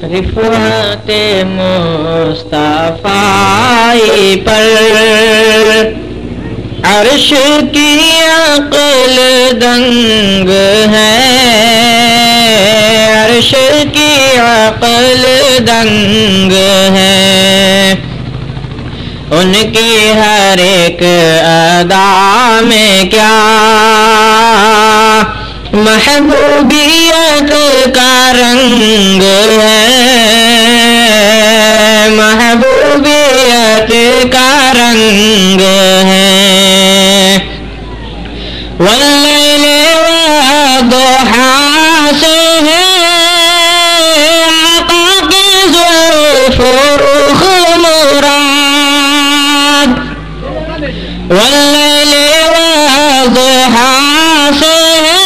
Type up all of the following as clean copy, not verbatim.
رفعت مصطفی پر عرش کی عقل دنگ ہے، عرش کی عقل دنگ ہے، ان کی ہر ایک ادا میں کیا محبوبیت کا رنگ ہے، محبوبیت کا رنگ ہے۔ واللیل والضحیٰ سے ہے آقا کی زلف رخ مراد، واللیل والضحیٰ سے ہے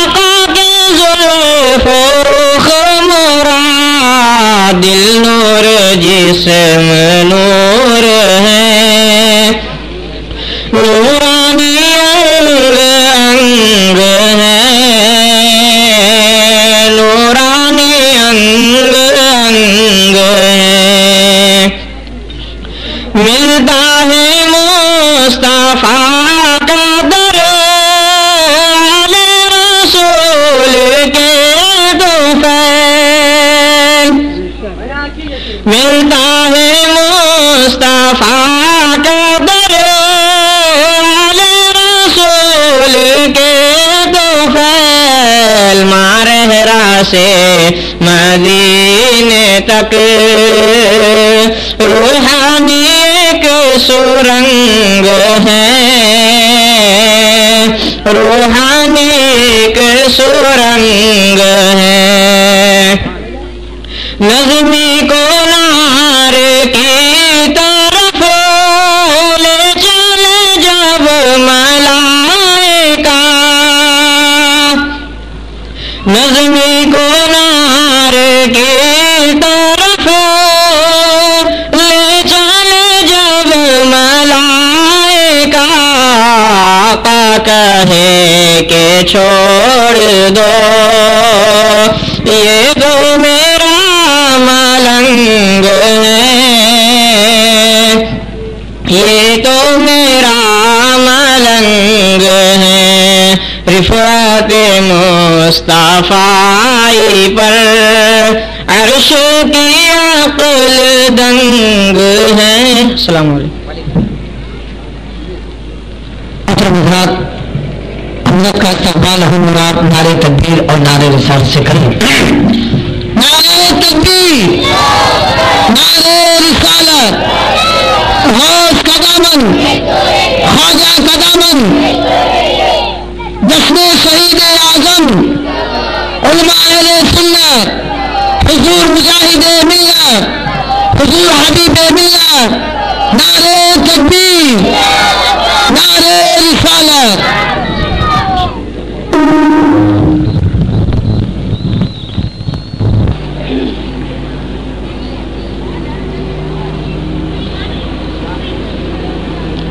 آقا کی زلف رخ مراد، دل نور جسم نور ہے، نورانی انگ انگ ہے، نورانی انگ انگ ہے۔ ملتا ہے مصطفیٰ کا در علی رسول کے طفیل، ملتا ہے مصطفیٰ کا در علی رسول کے طفیل، مارہرا سے مدینے تک روحانی ایک سرنگ ہے، روحانی ایک سرنگ ہے۔ نظمی کو نار کی طرف لے چلے جب ملائکہ، نظمی کو نار کی طرف لے چلے جب ملائکہ، آقا کہے کہ چھوڑ دو یہ دو میرا ملنگ ہے، یہ تو میرا ملنگ ہے، رفعت مصطفی پر عرش کی عقل دنگ ہے۔ السلام علیکم۔ ہم لوگ کا استقبال ہم نعرے تکبیر اور نعرے رسالت سے کریں۔ نعرے تکبیر، نعرے رسالت، غوث کا دامن، خواجہ کا دامن، جشن شہید اعظم، علماء اہل سنت، حضور مجاہد ملت، حضور حبیب ملت، نعرے تکبیر، نعرے رسالت۔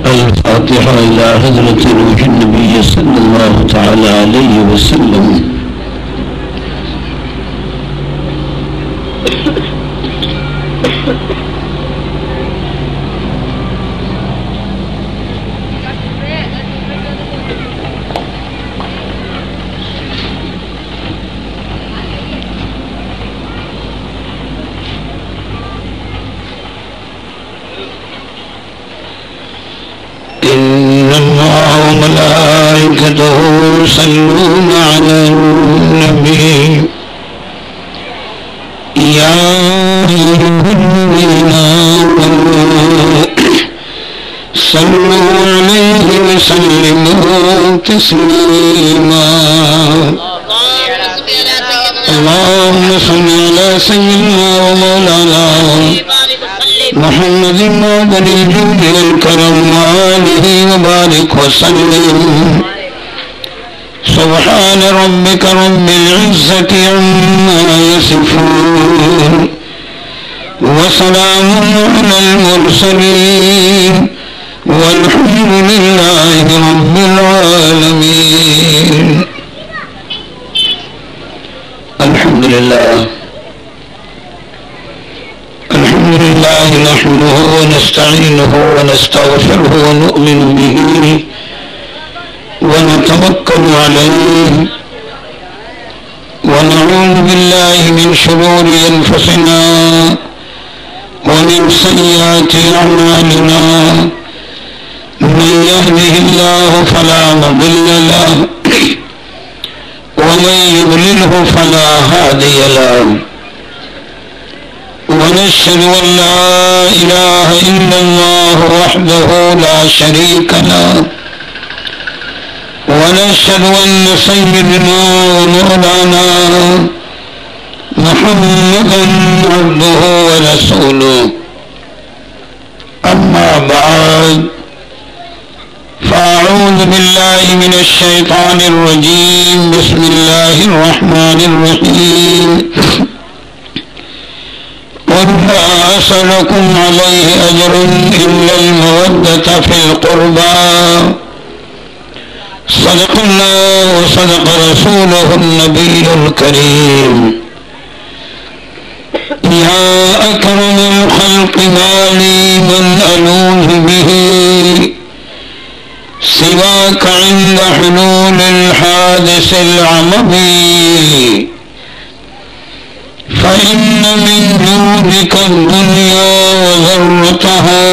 الفاتحة إلى حضرة روح النبي صلى الله تعالى عليه وسلم۔ إن الله وملائكته يصلون على النبي يا أيها الذين آمنوا صلوا عليه وسلموا تسليما۔ اللهم صل على سيدنا ومولانا محمد معدن الجود والكرم وآله وبارك وسلم۔ سبحان ربك رب العزة عما يصفون وسلام على المرسلين والحمد لله رب العالمين۔ الحمدللہ لله نحمده ونستعينه ونستغفره ونؤمن به ونتوكل عليه ونعوذ بالله من شرور أنفسنا ومن سيئات أعمالنا من يهده الله فلا مضل له ومن يضلله فلا هادي له ونشهد أن لا إله إلا الله وحده لا شريك له ونشهد أن سيدنا ومولانا محمدا عبده ورسوله أما بعد فأعوذ بالله من الشيطان الرجيم بسم الله الرحمن الرحيم قل لا أسألكم عليه أجر إلا المودة في القربى صدق الله وصدق رسوله النبي الكريم يا أكرم الخلق ما لي من ألوذ به سواك عند حلول الحادث العمبي فإن من جودك الدنيا وذرتها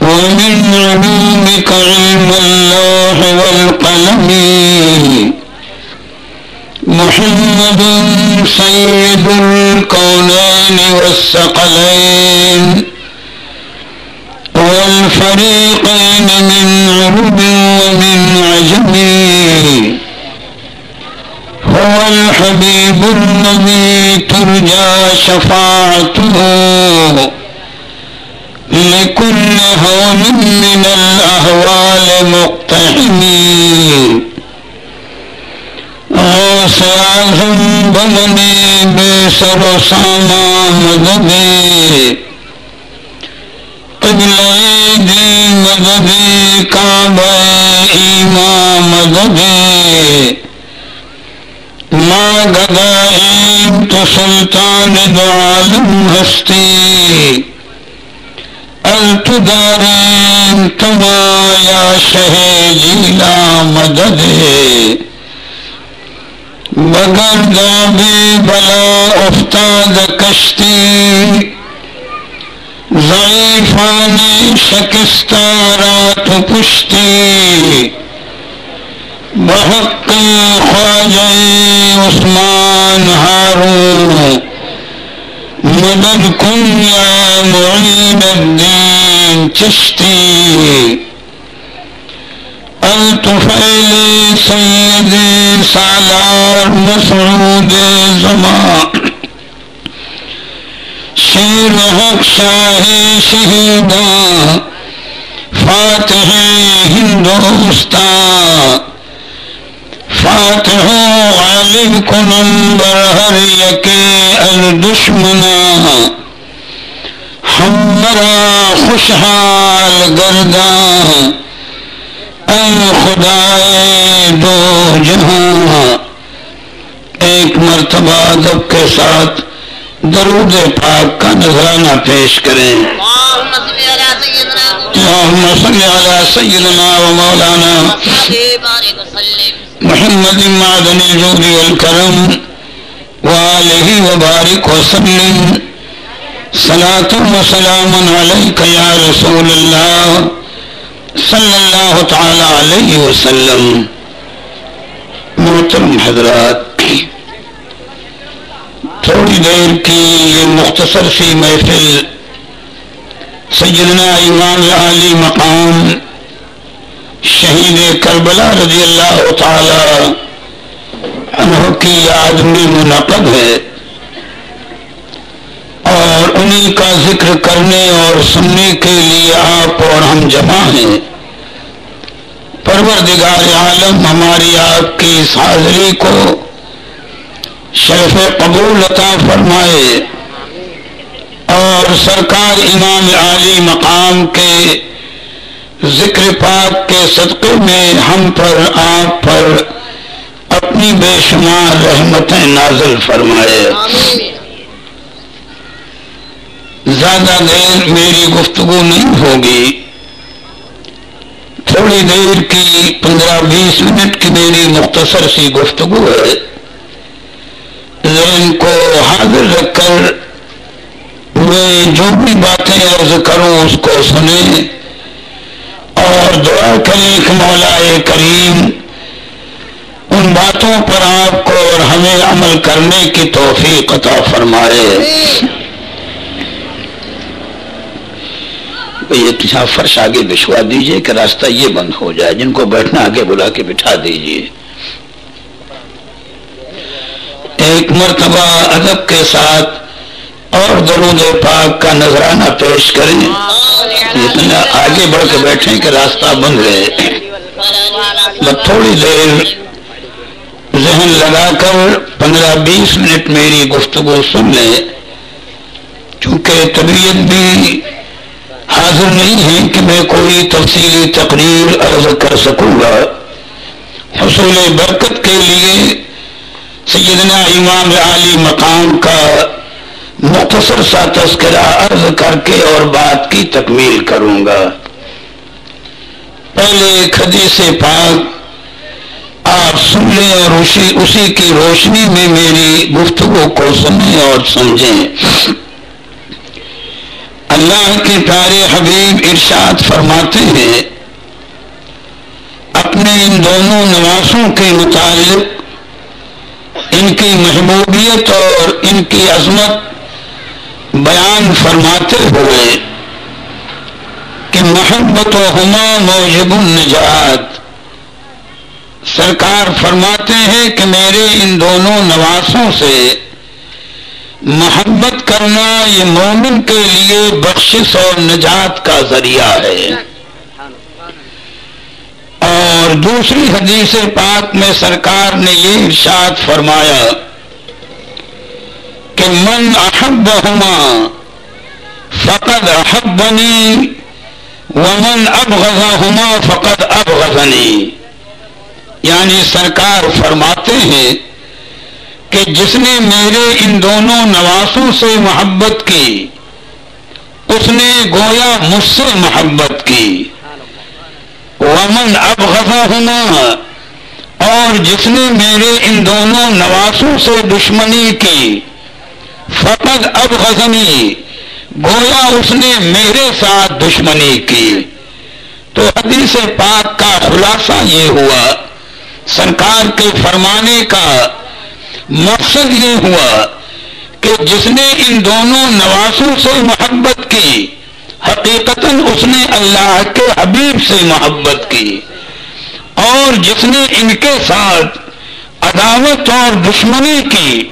ومن علومك علم اللوح والقلم محمد سيد الكونين والثقلين والفريقين من عرب ومن عجم هو الحبيب الذي ترجى شفاعته لكل هون من الأهوال مقتحم غوث أعظم بمني بسر ساما مددي قبلہ دی مددی کعبہ ایمان مددی ما گدائیم تو سلطان دو عالم ہستی التداریم تما یا شہ جیلا مددی بگر دابی بلا افتاد کشتی ضعیفانی شکستارات پشتی بحق خواجہ عثمان ہارون مدد کن یا معین الدین چشتی الطفیل سیدی سالار مسعود زمان شیر حق شاہی شہیداں فاتح ہندوستان فاتح غالب کنن برہر یکے الدشمنا ہمرا خوشحال گرداں اے خدائے دو جہاں. ایک مرتبہ ادب کے ساتھ درود پاک کا نذرانہ پیش کریں. اللہم صلی علی سیدنا و مولانا محمد معدن الجود والکرم وآلہ وبارک وسلم صلاة و سلام علیک یا رسول اللہ صلی اللہ تعالی علیہ وسلم. محترم حضرات، تھوڑی دیر کی یہ مختصر سی محفل سیدنا امام عالی مقام شہید کربلا رضی اللہ تعالی عنہ کی یاد میں منعقد ہے، اور انہی کا ذکر کرنے اور سننے کے لیے آپ اور ہم جمع ہیں. پروردگار عالم ہماری آپ کی اس حاضری کو شرف قبول عطا فرمائے، اور سرکار امام عالی مقام کے ذکر پاک کے صدقے میں ہم پر آپ پر اپنی بے شمار رحمتیں نازل فرمائے. زیادہ دیر میری گفتگو نہیں ہوگی، تھوڑی دیر کی 15-20 منٹ کی میری مختصر سی گفتگو ہے۔ ذہن کو حاضر رکھ کر میں جو بھی باتیں عرض کروں اس کو سنیں اور دعا کریں کہ مولا کریم ان باتوں پر آپ کو اور ہمیں عمل کرنے کی توفیق عطا فرمائے۔ یہ پیچھے فرش آگے بچھوا دیجئے کہ راستہ یہ بند ہو جائے، جن کو بیٹھنا آگے بلا کے بٹھا دیجئے۔ ایک مرتبہ ادب کے ساتھ اور درود پاک کا نذرانہ پیش کریں، اتنا آگے بڑھ کے بیٹھیں کہ راستہ بند رہے۔ بس تھوڑی دیر ذہن لگا کر 15-20 منٹ میری گفتگو سن لیں، چونکہ طبیعت بھی حاضر نہیں ہے کہ میں کوئی تفصیلی تقریر عرض کر سکوں گا۔ حصول برکت کے لیے سیدنا امام عالی مقام کا مختصر سا تذکرہ عرض کر کے اور بات کی تکمیل کروں گا۔ پہلے ایک حدیث پاک آپ سن لیں اور اسی کی روشنی میں میری گفتگو کو سنیں اور سمجھیں۔ اللہ کے پیارے حبیب ارشاد فرماتے ہیں اپنے ان دونوں نواسوں کے متعلق، ان کی محبوبیت اور ان کی عظمت بیان فرماتے ہوئے کہ محبتہما موجب النجات۔ سرکار فرماتے ہیں کہ میرے ان دونوں نواسوں سے محبت کرنا یہ مومن کے لیے بخشش اور نجات کا ذریعہ ہے۔ اور دوسری حدیث پاک میں سرکار نے یہ ارشاد فرمایا کہ من احبہما فقد احبنی ومن ابغضہما فقد ابغضنی، یعنی سرکار فرماتے ہیں کہ جس نے میرے ان دونوں نواسوں سے محبت کی اس نے گویا مجھ سے محبت کی، ومن ابغضہما، اور جس نے میرے ان دونوں نواسوں سے دشمنی کی فقد ابغضنی، گویا اس نے میرے ساتھ دشمنی کی۔ تو حدیث پاک کا خلاصہ یہ ہوا، سرکار کے فرمانے کا مقصد یہ ہوا کہ جس نے ان دونوں نواسوں سے محبت کی حقیقتاً اس نے اللہ کے حبیب سے محبت کی، اور جس نے ان کے ساتھ عداوت اور دشمنی کی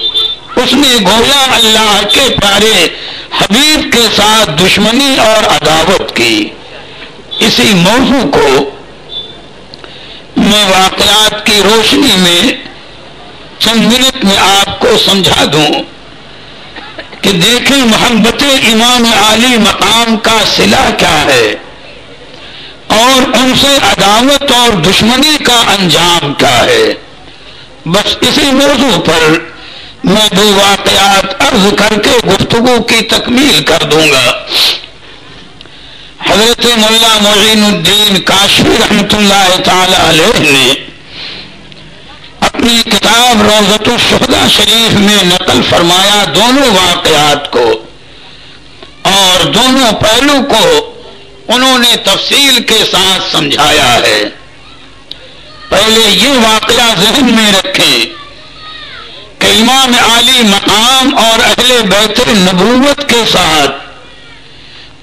اس نے گویا اللہ کے پیارے حبیب کے ساتھ دشمنی اور عداوت کی۔ اسی موضوع کو میں واقعات کی روشنی میں چند منٹ میں آپ کو سمجھا دوں کہ دیکھیں محبت امام عالی مقام کا صلہ کیا ہے اور ان سے عداوت اور دشمنی کا انجام کیا ہے۔ بس اسی موضوع پر میں دو واقعات عرض کر کے گفتگو کی تکمیل کر دوں گا۔ حضرت مولا معین الدین کاشفی رحمۃ اللہ تعالی علیہ نے اپنی کتاب روضۃ الشہداء شریف میں نقل فرمایا دونوں واقعات کو، اور دونوں پہلو کو انہوں نے تفصیل کے ساتھ سمجھایا ہے۔ پہلے یہ واقعہ ذہن میں رکھیں کہ امام عالی مقام اور اہل بیت نبوت کے ساتھ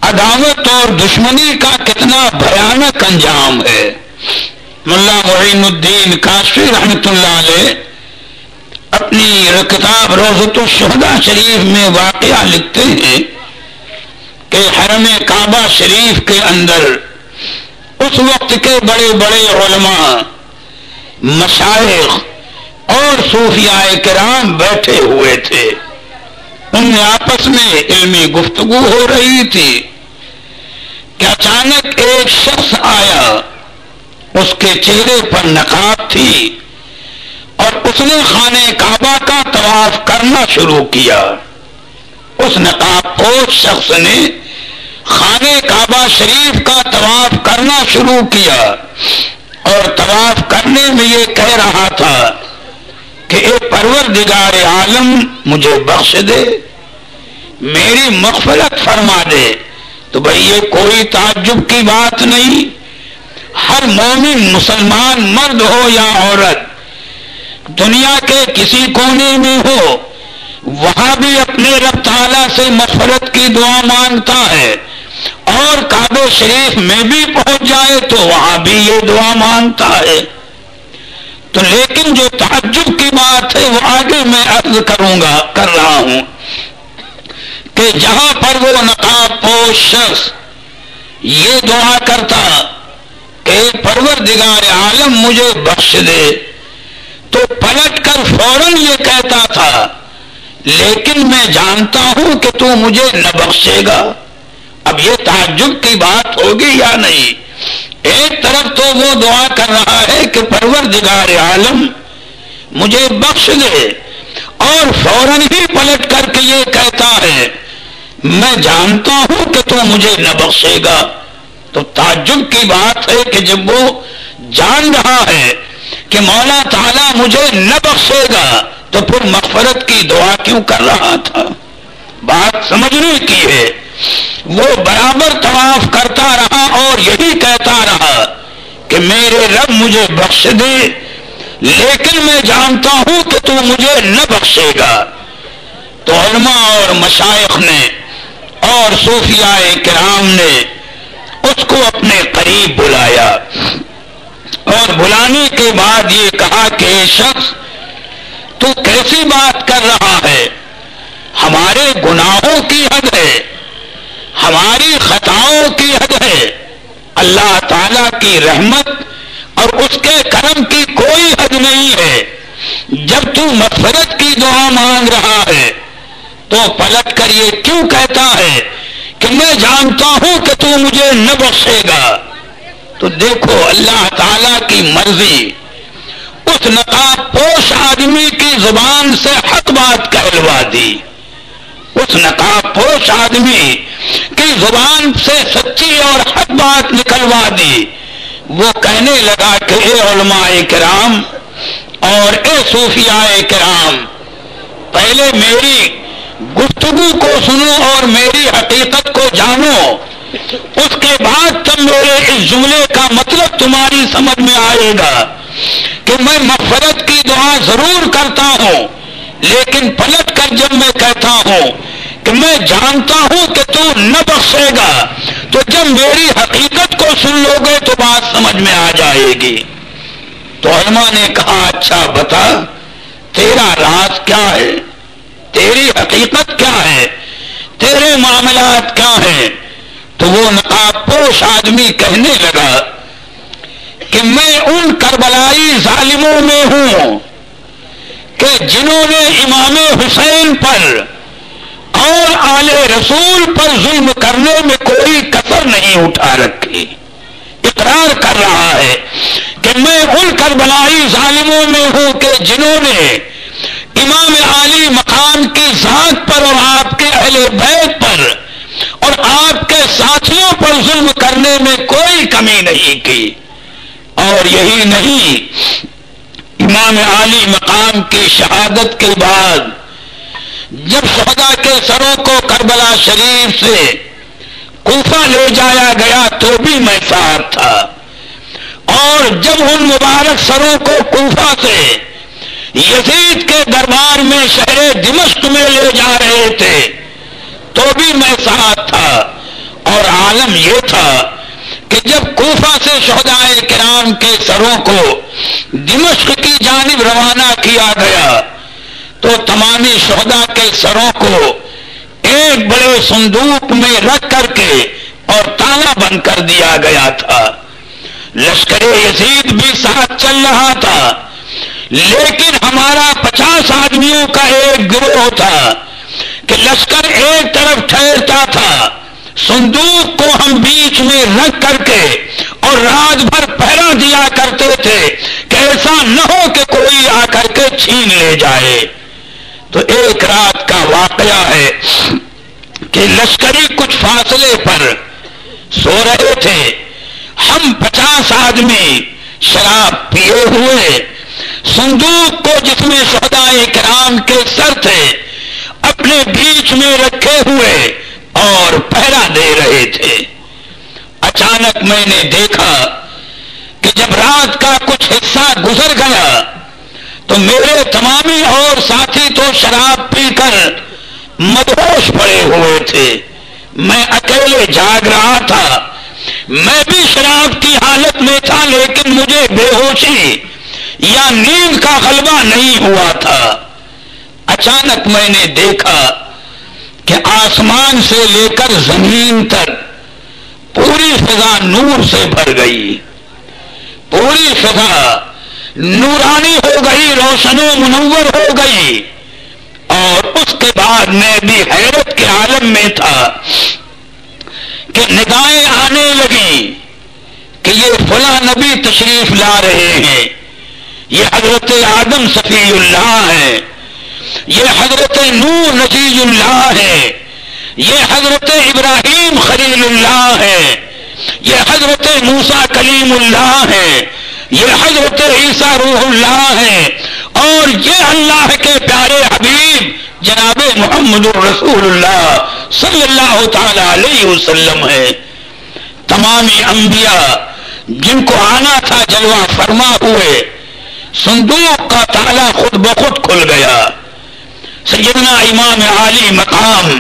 عداوت اور دشمنی کا کتنا بھیانک انجام ہے۔ مولا معین الدین کاشفی رحمۃ اللہ علیہ اپنی کتاب روضۃ الشہداء شریف میں واقعہ لکھتے ہیں کہ حرم کعبہ شریف کے اندر اس وقت کے بڑے بڑے علماء، مشائخ اور صوفیاء کرام بیٹھے ہوئے تھے، ان میں آپس میں علمی گفتگو ہو رہی تھی کہ اچانک ایک شخص آیا، اس کے چہرے پر نقاب تھی اور اس نے خانہ کعبہ کا طواف کرنا شروع کیا۔ اس نقاب پوش شخص نے خانہ کعبہ شریف کا طواف کرنا شروع کیا اور طواف کرنے میں یہ کہہ رہا تھا کہ اے پروردگار عالم مجھے بخش دے، میری مغفرت فرما دے۔ تو بھئی یہ کوئی تعجب کی بات نہیں، ہر مومن مسلمان مرد ہو یا عورت دنیا کے کسی کونے میں ہو وہاں بھی اپنے رب تعالیٰ سے مغفرت کی دعا مانگتا ہے، اور کعبہ شریف میں بھی پہنچ جائے تو وہاں بھی یہ دعا مانگتا ہے۔ تو لیکن جو تعجب کی بات ہے وہ آگے میں عرض کر رہا ہوں کہ جہاں پر وہ نقاب پوش شخص یہ دعا کرتا کہ پروردگار عالم مجھے بخش دے، تو پلٹ کر فوراً یہ کہتا تھا لیکن میں جانتا ہوں کہ تو مجھے نہ بخشے گا۔ اب یہ تعجب کی بات ہوگی یا نہیں؟ ایک طرف تو وہ دعا کر رہا ہے کہ پروردگار عالم مجھے بخش دے، اور فوراً ہی پلٹ کر کے یہ کہتا ہے میں جانتا ہوں کہ تو مجھے نہ بخشے گا۔ تو تعجب کی بات ہے کہ جب وہ جان رہا ہے کہ مولا تعالیٰ مجھے نہ بخشے گا تو پھر مغفرت کی دعا کیوں کر رہا تھا؟ بات سمجھنے کی ہے۔ وہ برابر طواف کرتا رہا اور یہی کہتا رہا کہ میرے رب مجھے بخش دے، لیکن میں جانتا ہوں کہ تو مجھے نہ بخشے گا۔ تو علماء اور مشائخ نے اور صوفیاء کرام نے اس کو اپنے قریب بلایا، اور بلانے کے بعد یہ کہا کہ اے شخص تو کیسی بات کر رہا ہے؟ ہمارے گناہوں کی حد ہے، ہماری خطاؤں کی حد ہے، اللہ تعالیٰ کی رحمت اور اس کے کرم کی کوئی حد نہیں ہے۔ جب تو مغفرت کی دعا مانگ رہا ہے تو پلٹ کر یہ کیوں کہتا ہے کہ میں جانتا ہوں کہ تو مجھے نہ بخشے گا؟ تو دیکھو اللہ تعالیٰ کی مرضی اس نقاب پوش آدمی کی زبان سے حق بات کہلوا دی، اس نقاب پوش آدمی کی زبان سے سچی اور حق بات نکلوا دی۔ وہ کہنے لگا کہ اے علماء کرام اور اے صوفیاء کرام، پہلے میری گفتگو کو سنو اور میری حقیقت کو جانو، اس کے بعد تب میرے اس جملے کا مطلب تمہاری سمجھ میں آئے گا کہ میں مغفرت کی دعا ضرور کرتا ہوں، لیکن پلٹ کر جب میں کہتا ہوں کہ میں جانتا ہوں کہ تو نہ بخشے گا، تو جب میری حقیقت کو سن لو گے تو بات سمجھ میں آ جائے گی۔ تو علماء نے کہا اچھا بتا تیرا راز کیا ہے، تیری حقیقت کیا ہے، تیرے معاملات کیا ہیں؟ تو وہ نقاب پوش آدمی کہنے لگا کہ میں ان کربلائی ظالموں میں ہوں کہ جنہوں نے امام حسین پر اور آل رسول پر ظلم کرنے میں کوئی کسر نہیں اٹھا رکھی۔ اقرار کر رہا ہے کہ میں ان کربلائی ظالموں میں ہوں کہ جنہوں نے امام عالی مقام کی ذات پر اور آپ کے اہل بیت پر اور آپ کے ساتھیوں پر ظلم کرنے میں کوئی کمی نہیں کی۔ اور یہی نہیں، امام عالی مقام کی شہادت کے بعد جب شہداء کے سروں کو کربلا شریف سے کوفہ لے جایا گیا تو بھی میں ساتھ تھا، اور جب ان مبارک سروں کو کوفہ سے یزید کے دربار میں شہر دمشق میں لے جا رہے تھے تو بھی میں ساتھ تھا۔ اور عالم یہ تھا کہ جب کوفہ سے شہداء کرام کے سروں کو دمشق کی جانب روانہ کیا گیا تو تمامی شہداء کے سروں کو ایک بڑے صندوق میں رکھ کر کے اور تالا بند کر دیا گیا تھا۔ لشکر یزید بھی ساتھ چل رہا تھا، لیکن ہمارا 50 آدمیوں کا ایک گروہ تھا کہ لشکر ایک طرف ٹھہرتا تھا، صندوق کو ہم بیچ میں رکھ کر کے اور رات بھر پہرا دیا کرتے تھے کہ ایسا نہ ہو کہ کوئی آ کر کے چھین لے جائے۔ تو ایک رات کا واقعہ ہے کہ لشکری کچھ فاصلے پر سو رہے تھے. ہم 50 آدمی شراب پیے ہوئے صندوق کو جس میں شہدائے کرام کے سر تھے اپنے بیچ میں رکھے ہوئے اور پہرا دے رہے تھے. اچانک میں نے دیکھا کہ جب رات کا کچھ حصہ گزر گیا تو میرے تمامی اور ساتھی تو شراب پی کر مدہوش پڑے ہوئے تھے. میں اکیلے جاگ رہا تھا. میں بھی شراب کی حالت میں تھا لیکن مجھے بے ہوشی یا نیند کا غلبہ نہیں ہوا تھا. اچانک میں نے دیکھا کہ آسمان سے لے کر زمین تک پوری فضا نور سے بھر گئی. پوری فضا نورانی ہو گئی، روشن و منور ہو گئی. اور اس کے بعد میں بھی حیرت کے عالم میں تھا کہ نگاہیں آنے لگی کہ یہ فلاں نبی تشریف لا رہے ہیں، یہ حضرت آدم صفی اللہ ہے، یہ حضرت نوح نجی اللہ ہے، یہ حضرت ابراہیم خلیل اللہ ہے، یہ حضرت موسیٰ کلیم اللہ ہے، یہ حضرت عیسیٰ روح اللہ ہے، اور یہ اللہ کے پیارے حبیب جناب محمد الرسول اللہ صلی اللہ تعالی علیہ وسلم ہے. تمامی انبیاء جن کو آنا تھا جلوہ فرما ہوئے. صندوق کا تالا خود بخود کھل گیا. سیدنا امام عالی مقام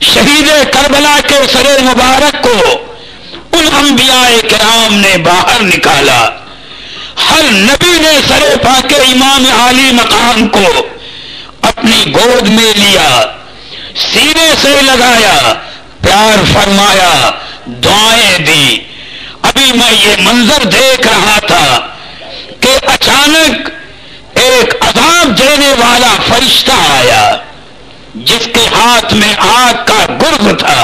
شہید کربلا کے سر مبارک کو ان انبیاء کرام نے باہر نکالا. ہر نبی نے سر پاک امام عالی مقام کو اپنی گود میں لیا، سینے سے لگایا، پیار فرمایا، دعائیں دی. ابھی میں یہ منظر دیکھ رہا تھا کہ اچانک ایک عذاب دینے والا فرشتہ آیا جس کے ہاتھ میں آگ کا گرز تھا.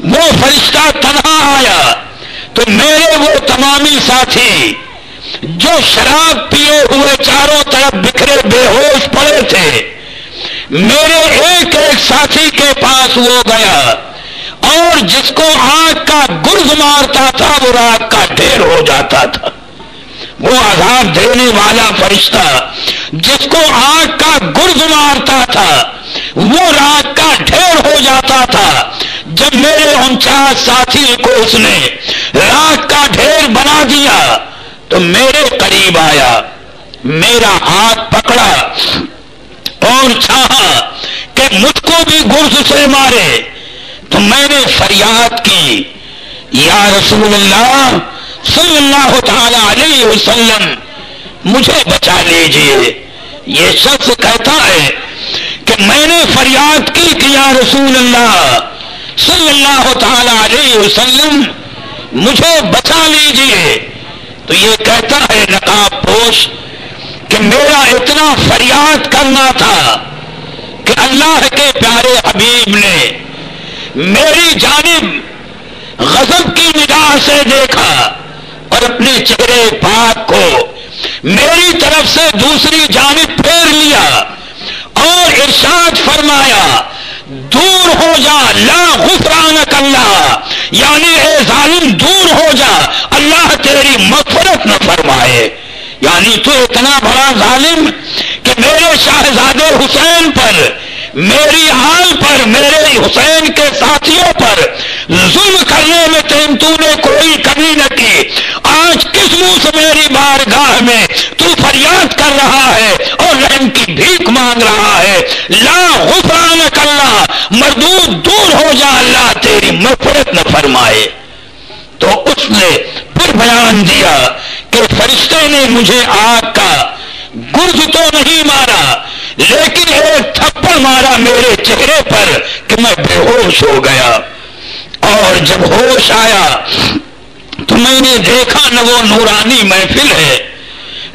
وہ فرشتہ تنہا آیا تو میرے وہ تمامی ساتھی جو شراب پیے ہوئے چاروں طرف بکھرے بے ہوش پڑے تھے، میرے ایک ایک ساتھی کے پاس وہ گیا اور جس کو آگ کا گرز مارتا تھا وہ راگ کا ڈھیر ہو جاتا تھا. وہ عذاب دینے والا فرشتہ جس کو آگ کا گرز مارتا تھا وہ راگ کا ڈھیر ہو جاتا تھا. جب میرے 49 ساتھی کو اس نے راگ کا ڈھیر بنا دیا تو میرے قریب آیا، میرا ہاتھ پکڑا اور چاہا کہ مجھ کو بھی گرز سے مارے. تو میں نے فریاد کی، یا رسول اللہ صلی اللہ تعالی علیہ وسلم مجھے بچا لیجئے. یہ شخص کہتا ہے کہ میں نے فریاد کی کہ یا رسول اللہ صلی اللہ تعالی علیہ وسلم مجھے بچا لیجئے. تو یہ کہتا ہے نقاب پوش کہ میرا اتنا فریاد کرنا تھا کہ اللہ کے پیارے حبیب نے میری جانب غضب کی نگاہ سے دیکھا اور اپنے چہرے پاک کو میری طرف سے دوسری جانب پھیر لیا اور ارشاد فرمایا، دور ہو جا لا غفرانک اللہ، یعنی اے ظالم دور ہو جا، اللہ تیری مغفرت نہ فرمائے. یعنی تو اتنا بڑا ظالم کہ میرے شاہزادے حسین پر، میری آل پر، میرے حسین کے ساتھیوں پر ظلم کرنے میں تو نے کوئی کمی نہ کی. آج کس منہ سے میری بارگاہ میں تو فریاد کر رہا ہے اور رحم کی بھیک مانگ رہا ہے؟ لا غفرانک اللہ، مردود دور ہو جا، اللہ تیری مغفرت نہ فرمائے. تو اس نے پھر بیان دیا کہ فرشتے نے مجھے آگ کا گرز تو نہیں مارا لیکن ایک تھپڑ مارا میرے چہرے پر کہ میں بے ہوش ہو گیا. اور جب ہوش آیا تو میں نے دیکھا نہ وہ نورانی محفل ہے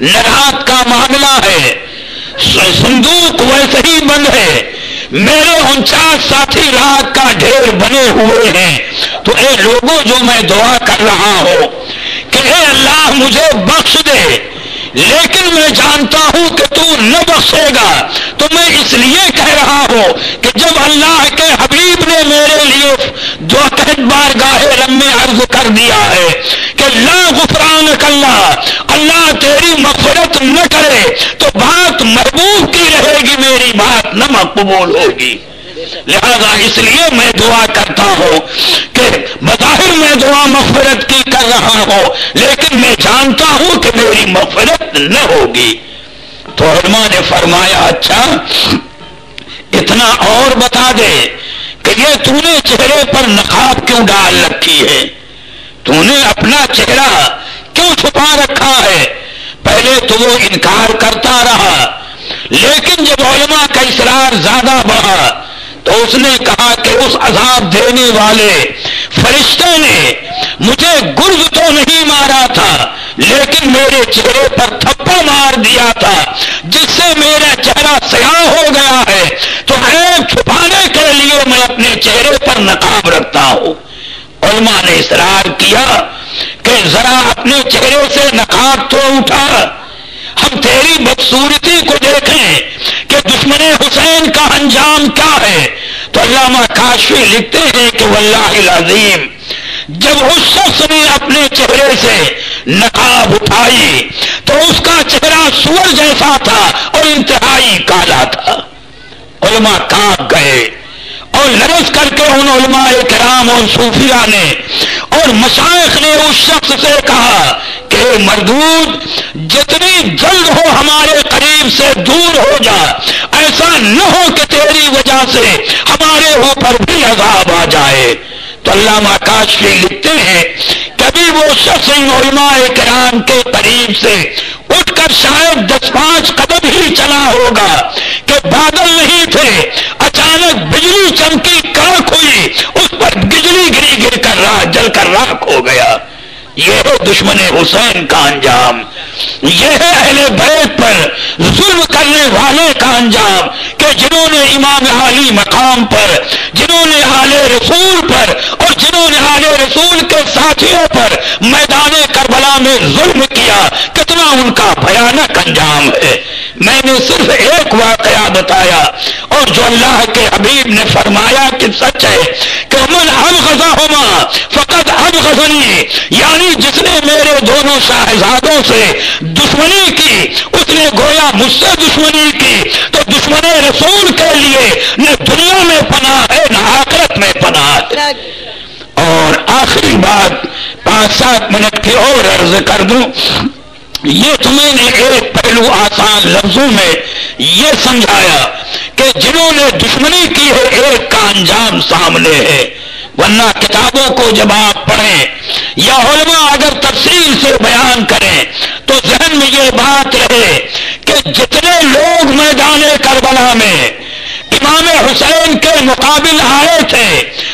نہ رات کا معاملہ ہے، صندوق ویسے ہی بند ہے، میرے 49 ساتھی رات کا ڈھیر بنے ہوئے ہیں. تو اے لوگوں جو میں دعا کر رہا ہوں کہ اے اللہ مجھے بخش دے، لیکن میں جانتا ہوں کہ تو نہ بخشے گا. تو میں اس لیے کہہ رہا ہوں کہ جب اللہ کے حبیب کے لیے جو عہد بارگاہ رب میں عرض کر دیا ہے کہ لا غفرانک اللہ تیری مغفرت نہ کرے تو بات محبوب کی رہے گی، میری بات نہ مقبول ہوگی۔ لہذا اس لیے میں دعا کرتا ہوں کہ بظاہر میں دعا مغفرت کی کر رہا ہوں، لیکن میں جانتا ہوں کہ میری مغفرت نہ ہوگی۔ تو علماء نے فرمایا اچھا اتنا اور بتا دے کہ یہ تو نے چہرے پر نقاب کیوں ڈال رکھی ہے، تو نے اپنا چہرہ کیوں چھپا رکھا ہے؟ پہلے تو وہ انکار کرتا رہا، لیکن جب علماء کا اصرار زیادہ بڑھا تو اس نے کہا کہ اس عذاب دینے والے فرشتے نے مجھے گرز تو نہیں مارا تھا، لیکن میرے چہرے پر تھپڑ مار دیا تھا جس سے میرا چہرہ سیاہ ہو گیا ہے، تو عیب چھپانے کے لیے میں اپنے چہرے پر نقاب رکھتا ہوں۔ علماء نے اصرار کیا کہ ذرا اپنے چہرے سے نقاب تو اٹھا، ہم تیری بدصورتی کو دیکھیں کہ دشمن حسین کا انجام کیا ہے۔ تو علامہ کاشفی لکھتے ہیں کہ واللہ العظیم جب اس شخص نے اپنے چہرے سے نقاب اٹھائی تو اس کا چہرہ سور جیسا تھا اور انتہائی کالا تھا۔ علماء کانپ گئے اور لرز کر کے ان علماء کرام اور صوفیاء نے اور مشائخ نے اس شخص سے کہا کہ مردود جتنی جلد ہو ہمارے قریب سے دور ہو جا، ایسا نہ ہو کہ تیری وجہ سے ہمارے اوپر بھی عذاب آ جائے۔ تو علامہ کاشفی لکھتے ہیں کبھی وہ شخص ان علماء کرام کے قریب سے اٹھ کر شاید 10-5 قدم ہی چلا ہوگا کہ بادل نہیں تھے، اچانک بجلی چمکی، کڑک ہوئی، اس پر بجلی گری، گر کر جل کر راکھ ہو گیا۔ یہ ہے دشمن حسین کا انجام، یہ ہے اہل بیت پر ظلم کرنے والے کا انجام کہ جنہوں نے امام عالی مقام پر، جنہوں نے آل رسول پر اور جنہوں نے آل رسول کے ساتھیوں پر میدان کربلا میں ظلم کیا، کتنا ان کا بھیانک انجام ہے۔ میں نے صرف ایک واقعہ بتایا اور جو اللہ کے حبیب نے فرمایا کہ سچ ہے کہ من ابغضہما فقد ابغضنی، یعنی جس نے میرے دونوں شاہزادوں سے دشمنی کی اس نے گویا مجھ سے دشمنی کی۔ تو دشمن رسول کے لیے نہ دنیا میں پناہ ہے نہ آخرت میں پناہ ہے۔ اور آخری بات 5-7 منٹ کی اور عرض کر دوں، یہ تمہیں نے ایک پہلو آسان لفظوں میں یہ سمجھایا کہ جنہوں نے دشمنی کی ہے ایک کا انجام سامنے ہے، ورنہ کتابوں کو جب آپ پڑھیں یا علماء اگر تفصیل سے بیان کریں تو ذہن میں یہ بات رہے کہ جتنے لوگ میدان کربلا میں امام حسین کے مقابل آئے تھے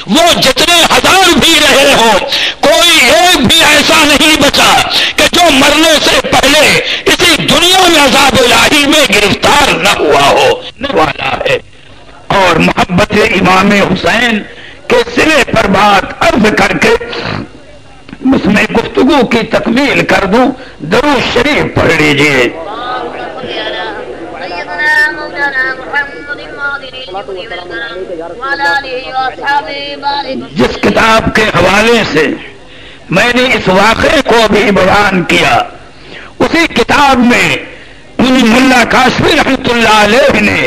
وہ جتنے ہزار بھی رہے ہوں، کوئی ایک بھی ایسا نہیں بچا کہ جو مرنے سے پہلے اسی دنیا میں عذاب الہی میں گرفتار نہ ہوا ہو والا ہے۔ اور محبت امام حسین کے سرے پر بات عرض کر کے اس میں گفتگو کی تکمیل کر دوں، درود شریف پڑھ لیجیے۔ جس کتاب کے حوالے سے میں نے اس واقعے کو بھی بیان کیا اسی کتاب میں ملا کاشفی رحمۃ اللہ علیہ نے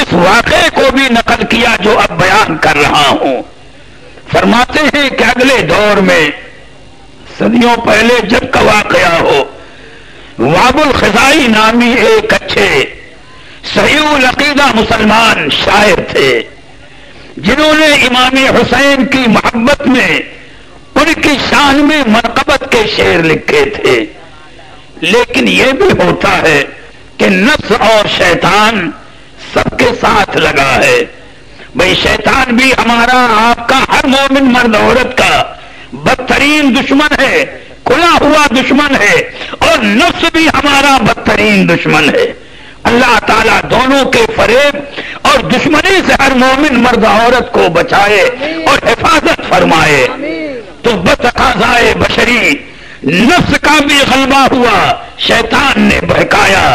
اس واقعے کو بھی نقل کیا جو اب بیان کر رہا ہوں۔ فرماتے ہیں کہ اگلے دور میں صدیوں پہلے جب کا واقعہ ہو، واب الخزائی نامی ایک اچھے صحیح العقیدہ مسلمان شاعر تھے جنہوں نے امام حسین کی محبت میں ان کی شان میں منقبت کے شعر لکھے تھے۔ لیکن یہ بھی ہوتا ہے کہ نفس اور شیطان سب کے ساتھ لگا ہے۔ بھئی شیطان بھی ہمارا، آپ کا، ہر مومن مرد عورت کا بدترین دشمن ہے، کھلا ہوا دشمن ہے، اور نفس بھی ہمارا بدترین دشمن ہے۔ اللہ تعالیٰ دونوں کے فریب اور دشمنی سے ہر مومن مرد عورت کو بچائے اور حفاظت فرمائے۔ تو بتقاضائے بشری نفس کا بھی غلبہ ہوا، شیطان نے بہکایا۔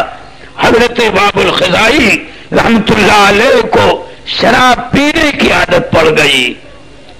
حضرت واب الخزائی رحمت اللہ علیہ کو شراب پینے کی عادت پڑ گئی،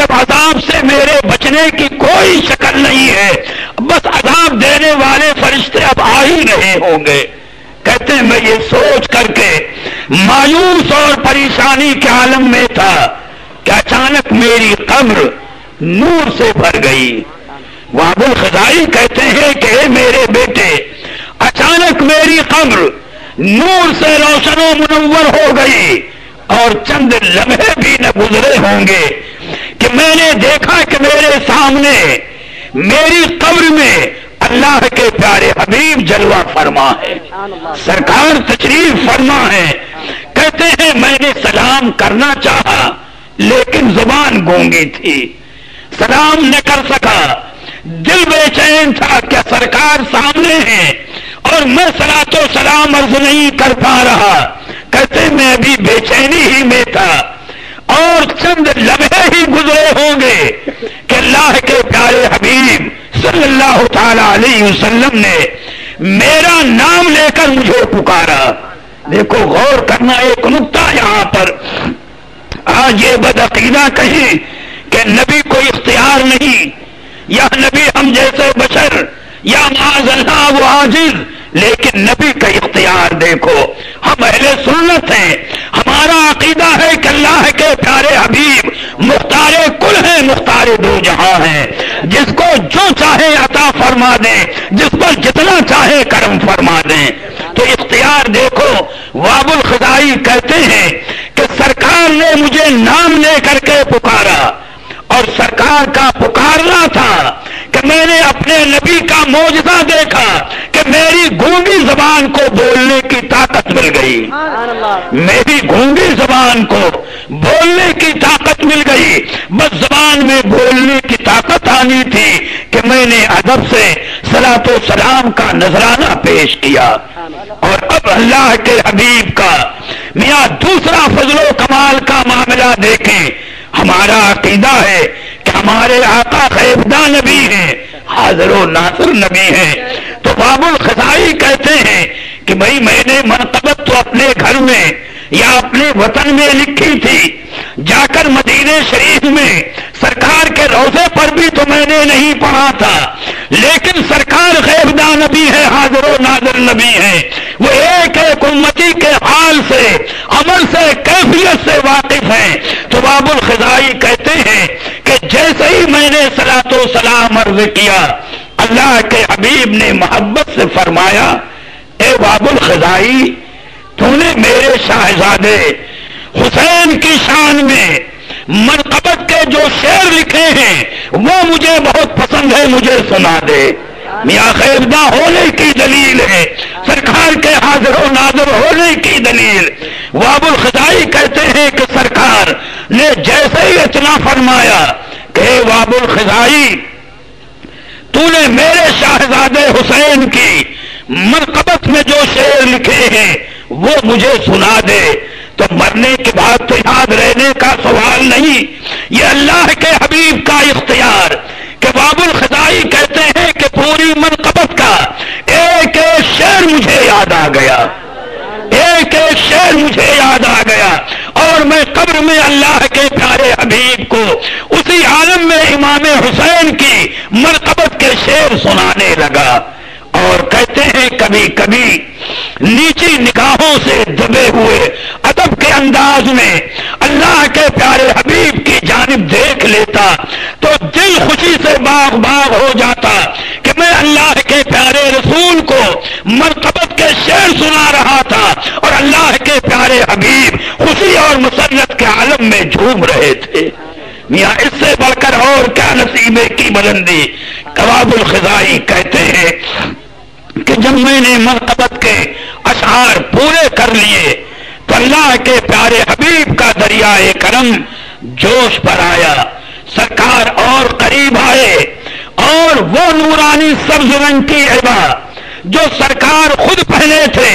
کہ عذاب سے میرے بچنے کی کوئی شکل نہیں ہے، بس عذاب دینے والے فرشتے اب آ ہی رہے ہوں گے۔ کہتے ہیں میں یہ سوچ کر کے مایوس اور پریشانی کے عالم میں تھا کہ اچانک میری قبر نور سے بھر گئی۔ وہاب الخزائی کہتے ہیں کہ اے میرے بیٹے، اچانک میری قبر نور سے روشن و منور ہو گئی، اور چند لمحے بھی نہ گزرے ہوں گے کہ میں نے دیکھا کہ میرے سامنے میری قبر میں اللہ کے پیارے حبیب جلوہ فرما ہے، سرکار تشریف فرما ہے۔ کہتے ہیں میں نے سلام کرنا چاہا لیکن زبان گونگی تھی، سلام نہ کر سکا، دل بے چین تھا کہ سرکار سامنے ہیں اور میں صلاۃ و سلام عرض نہیں کر پا رہا۔ کہتے میں ابھی بے چینی ہی میں تھا، اور چند لمحے ہی گزرے ہوں گے کہ اللہ کے پیارے حبیب صلی اللہ تعالی علیہ وسلم نے میرا نام لے کر مجھے پکارا۔ دیکھو غور کرنا ایک نقطہ یہاں پر، آج یہ بدعقیدہ کہیں کہ نبی کو اختیار نہیں، یا نبی ہم جیسے بشر، یا معاذ اللہ وہ عاجز، لیکن نبی کا اختیار دیکھو۔ ہم اہل سنت ہیں، ہمارا عقیدہ ہے کہ اللہ کے پیارے حبیب مختار کل ہیں، مختار دو جہاں ہیں، جس کو جو چاہے عطا فرما دیں، جس پر جتنا چاہے کرم فرما دیں۔ تو اختیار دیکھو، واب الخزائی کہتے ہیں کہ سرکار نے مجھے نام لے کر کے پکارا، اور سرکار کا پکارنا تھا کہ میں نے اپنے نبی کا معجزہ دیکھا کہ میری گونگی زبان کو بولنے کی طاقت مل گئی، میری گونگی زبان کو بولنے کی طاقت مل گئی، بس زبان میں بولنے کی طاقت آنی تھی کہ میں نے ادب سے صلاۃ و سلام کا نذرانہ پیش کیا۔ اور اب اللہ کے حبیب کا میاں دوسرا فضل و کمال کا معاملہ دیکھیں۔ ہمارا عقیدہ ہے کہ ہمارے آقا غیبدہ نبی ہیں، حاضر و ناظر نبی ہیں۔ تو واب الخزائی کہتے ہیں کہ بھائی میں نے منقبت تو اپنے گھر میں یا اپنے وطن میں لکھی تھی، جا کر مدینہ شریف میں سرکار کے روضے پر بھی تو میں نے نہیں پڑھا تھا، لیکن سرکار غیبدہ نبی ہے، حاضر و ناظر نبی ہے، وہ ایک ایک امتی کے حال سے، عمل سے، کیفیت سے واقف ہیں۔ تو واب الخزائی کہتے ہیں کہ جیسے ہی میں نے صلاۃ و سلام عرض کیا، اللہ کے حبیب نے محبت سے فرمایا، اے واب الخزائی، تو نے میرے شاہزادے حسین کی شان میں منقبت کے جو شعر لکھے ہیں وہ مجھے بہت پسند ہے، مجھے سنا دے۔ میاں غیبدہ ہونے کی دلیل ہے، سرکار کے حاضر و ناظر ہونے کی دلیل۔ واب الخزائی کہتے ہیں کہ سرکار نے جیسے ہی اتنا فرمایا کہ اے واب الخزائی، تو نے میرے شاہزادے حسین کی منقبت میں جو شعر لکھے ہیں وہ مجھے سنا دے، تو مرنے کے بعد تو یاد رہنے کا سوال نہیں، یہ اللہ کے حبیب کا اختیار کہ واب الخزائی کہتے ہیں کہ پوری منقبت کا ایک ایک شعر مجھے یاد آ گیا، ایک ایک شعر مجھے یاد آ گیا، اور میں قبر میں اللہ کے پیارے حبیب کو اسی عالم میں امام حسین کی منقبت کے شعر سنانے لگا۔ اور کہتے ہیں کبھی کبھی نیچی نگاہوں سے دبے ہوئے ادب کے انداز میں اللہ کے پیارے حبیب کی جانب دیکھ لیتا تو دل خوشی سے باغ باغ ہو جاتا کہ میں اللہ کے پیارے رسول کو منقبت کے شعر سنا رہا تھا، اور اللہ کے پیارے حبیب خوشی اور مسرت کے عالم میں جھوم رہے تھے۔ میاں اس سے بڑھ کر اور کیا نصیبے کی بلندی۔ واب الخزائی کہتے ہیں کہ جب میں نے منقبت کے اشعار پورے کر لیے تو اللہ کے پیارے حبیب کا دریائے کرم جوش پر آیا، سرکار اور قریب آئے، اور وہ نورانی سبز رنگ کی عبا جو سرکار خود پہنے تھے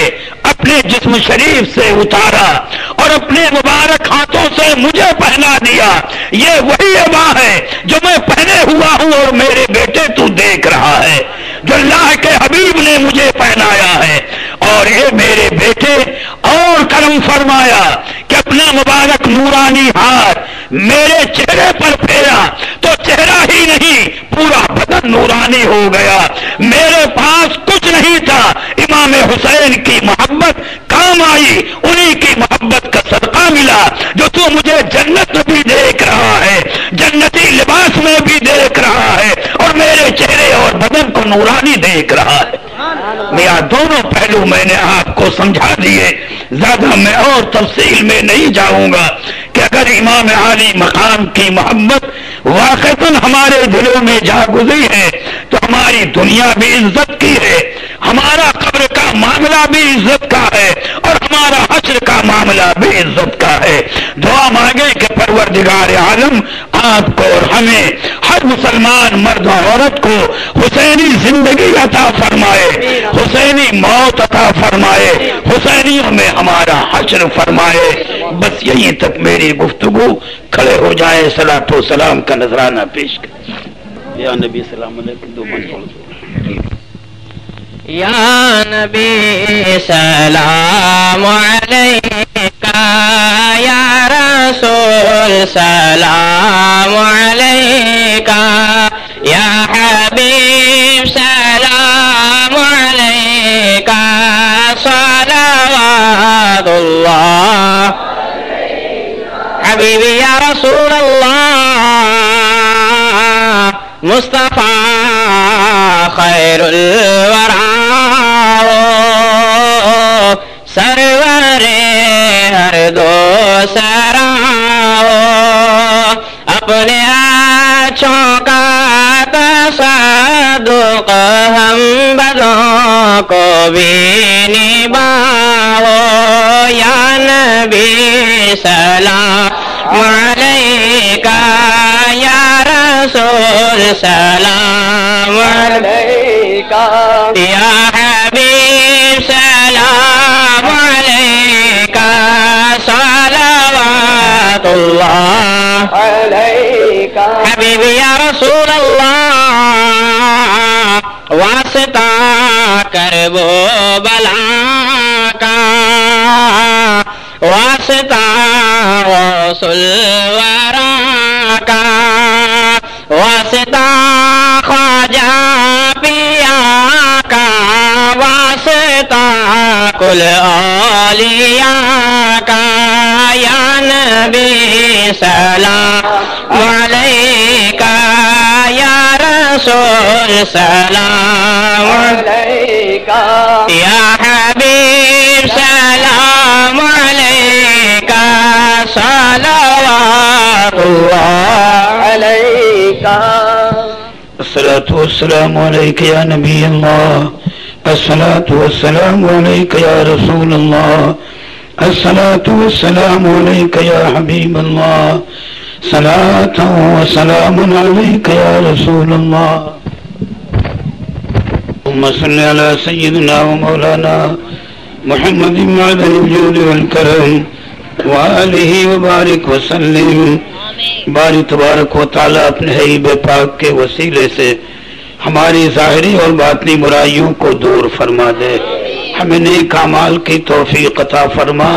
اپنے جسم شریف سے اتارا اور اپنے مبارک ہاتھوں سے مجھے پہنا دیا۔ یہ وہی عبا ہے جو میں پہنے ہوا ہوں اور میرے بیٹے تو دیکھ رہا ہے، جو اللہ کے حبیب نے مجھے پہنایا ہے۔ اور اے میرے بیٹے، اور کرم فرمایا کہ اپنا مبارک نورانی ہاتھ میرے چہرے پر پھیرا نہیں ہو گیا. میرے پاس کچھ نہیں تھا, امام حسین کی محبت کام آئی, انہی کی محبت کا صدقہ ملا جو تو مجھے جنت میں بھی دیکھ رہا ہے, جنتی لباس میں بھی دیکھ رہا ہے, اور میرے چہرے اور بدن کو نورانی دیکھ رہا ہے. میاں دونوں پہلو میں نے آپ کو سمجھا دیے, زیادہ میں اور تفصیل میں نہیں جاؤں گا کہ اگر امام عالی مقام کی محبت واقعتاً ہمارے دلوں میں جا گزری ہے تو ہماری دنیا بھی عزت کی ہے, ہمارا قبر کا معاملہ بھی عزت کا ہے, اور ہمارا حشر کا معاملہ بھی عزت کا ہے. دعا مانگے کہ پروردگار عالم آپ کو اور ہمیں, ہر مسلمان مرد و عورت کو حسینی زندگی عطا فرمائے, حسینی موت عطا فرمائے, حسینیوں میں ہمارا حشر فرمائے. بس یہیں تک میری گفتگو, کھڑے ہو جائیں, صلاۃ و سلام کا نذرانہ پیش کریں. یا نبی السلام علیکم. دو منٹ پڑھ دو. یا نبی سلام علیکہ, یا رسول سلام علیکہ, یا حبیب سلام علیکہ, صلوات اللہ حبیبی یا رسول اللہ, مصطفیٰ خیر الورا, سرور ہر دو سرا, اپنے آنچوں کا تصدق ہم بدوں کو بھی نبھاؤ. یا نبی سلام علیکہ, یا رسول سلام علیکہ, یا حبیب سلام علیکہ, صلوات اللہ علیکہ. حبیب یا رسول اللہ, واسطہ کرب و بلا کا, واسطہ غوث الورا کا, واسطہ خواجہ پیا کا, واسطہ کل اولیاء کا. یا نبی سلام علیکہ, یا رسول سلام علیکہ, یا حبیب سلام علیکہ, صلوات اللہ علیکہ. الصلاة والسلام علیکہ یا نبی اللہ, الصلاة والسلام علیکہ یا رسول اللہ, الصلاة والسلام علیکہ یا حبیب اللہ, صلاة وسلام علیکہ یا رسول اللہ. اللہم صل علی سیدنا و مولانا محمد معدن الجود والکرم وآلہ وبارک وسلم. باری تبارک و تعالی اپنے حبیب پاک کے وسیلے سے ہماری ظاہری اور باطنی برائیوں کو دور فرما دے, ہمیں نیک اعمال کی توفیق عطا فرما,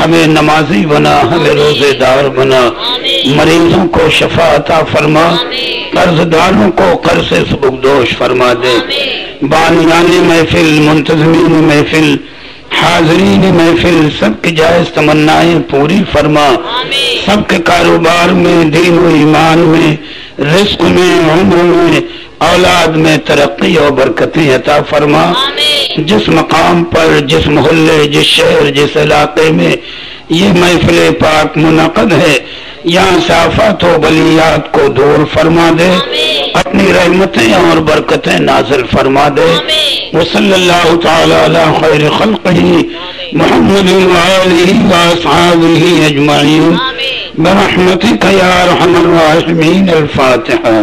ہمیں نمازی بنا, ہمیں روزے دار بنا, مریضوں کو شفا عطا فرما, قرض داروں کو قرض سے سبکدوش فرما دے. بانیان محفل, منتظمین محفل, حاضرین محفل, سب کی جائز تمنائیں پوری فرما, سب کے کاروبار میں, دین و ایمان میں, رزق میں, عمر میں, اولاد میں ترقی اور برکتیں عطا فرما. جس مقام پر, جس محلے, جس شہر, جس علاقے میں یہ محفل پاک منعقد ہے, یہاں صافات و بلیات کو دور فرما دے, اپنی رحمتیں اور برکتیں نازل فرما دے. وصلی اللہ تعالی علی خیر خلقہ محمد وآلہ واصحابہ اجمعین برحمتک یا ارحم الراحمین. الفاتحہ.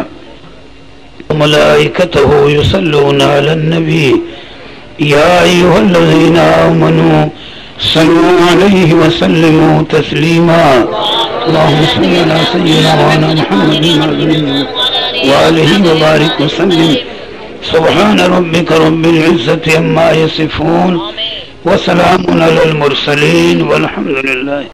ملائکتہ یصلون علی النبی یا ایھا الذین آمنوا صلوا علیہ وسلموا تسلیما. اللہم صل علی سیدنا مولانا محمد وآلہ وبارک وسلم. سبحان ربک رب العزت عما یصفون وسلام علی المرسلین والحمد للہ.